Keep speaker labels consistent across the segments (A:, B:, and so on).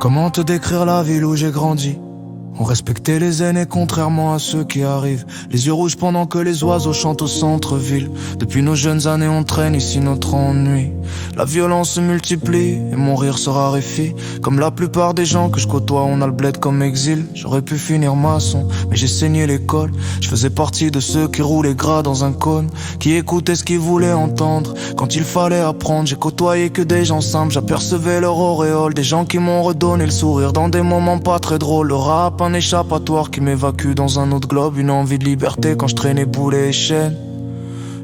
A: Comment te décrire la ville où j'ai grandi? On respectait les aînés contrairement à ceux qui arrivent. Les yeux rouges pendant que les oiseaux chantent au centre-ville. Depuis nos jeunes années on traîne ici notre ennui. La violence se multiplie et mon rire se raréfie. Comme la plupart des gens que je côtoie, on a le bled comme exil. J'aurais pu finir maçon, mais j'ai saigné l'école. Je faisais partie de ceux qui roulaient gras dans un cône, qui écoutaient ce qu'ils voulaient entendre. Quand il fallait apprendre, j'ai côtoyé que des gens simples. J'apercevais leur auréole, des gens qui m'ont redonné le sourire dans des moments pas très drôles. Le rap, un échappatoire qui m'évacue dans un autre globe. Une envie de liberté quand je traînais boulet et chaîne.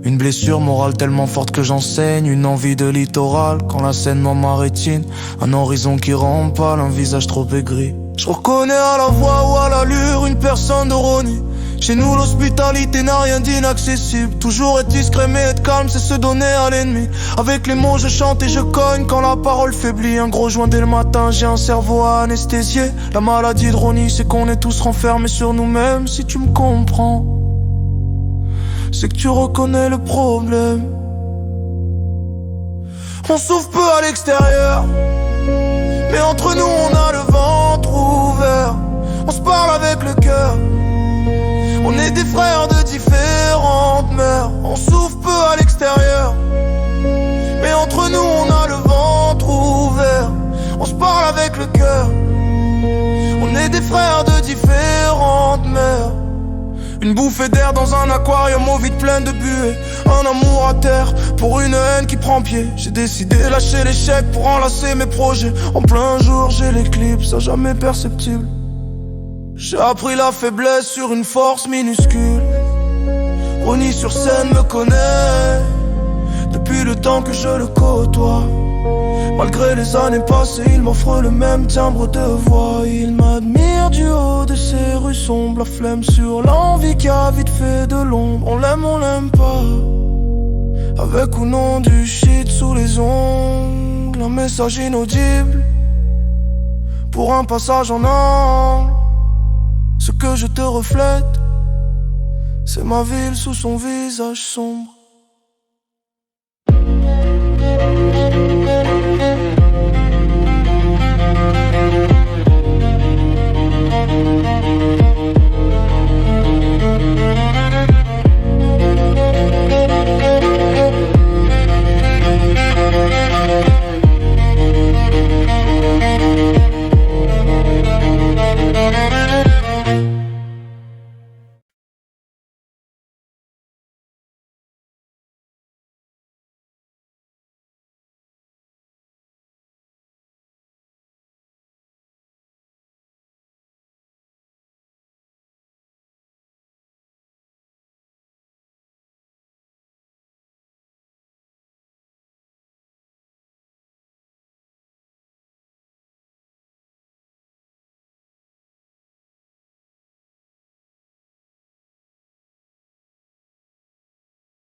A: Une blessure morale tellement forte que j'enseigne. Une envie de littoral quand la Seine m'en rétine. Un horizon qui rend pâle, un visage trop aigri. Je reconnais à la voix ou à l'allure une personne d'ironie. Chez nous l'hospitalité n'a rien d'inaccessible. Toujours être discret mais être calme, c'est se donner à l'ennemi. Avec les mots je chante et je cogne quand la parole faiblit. Un gros joint dès le matin, j'ai un cerveau anesthésié. La maladie de Ronnie, c'est qu'on est tous renfermés sur nous-mêmes. Si tu me comprends, c'est que tu reconnais le problème. On souffre peu à l'extérieur, mais entre nous on a le ventre ouvert. On se parle avec le cœur. On est des frères de différentes mères. On souffre peu à l'extérieur, mais entre nous on a le ventre ouvert. On se parle avec le cœur. On est des frères de différentes mères. Une bouffée d'air dans un aquarium au vide plein de buée. Un amour à terre pour une haine qui prend pied. J'ai décidé de lâcher l'échec pour enlacer mes projets. En plein jour j'ai l'éclipse, à jamais perceptible. J'ai appris la faiblesse sur une force minuscule. Ronnie sur scène me connaît depuis le temps que je le côtoie. Malgré les années passées, il m'offre le même timbre de voix. Il m'admire du haut de ces rues sombres. La flemme sur l'envie qui a vite fait de l'ombre. On l'aime pas. Avec ou non du shit sous les ongles. Un message inaudible pour un passage en angle. Ce que je te reflète, c'est ma ville sous son visage sombre.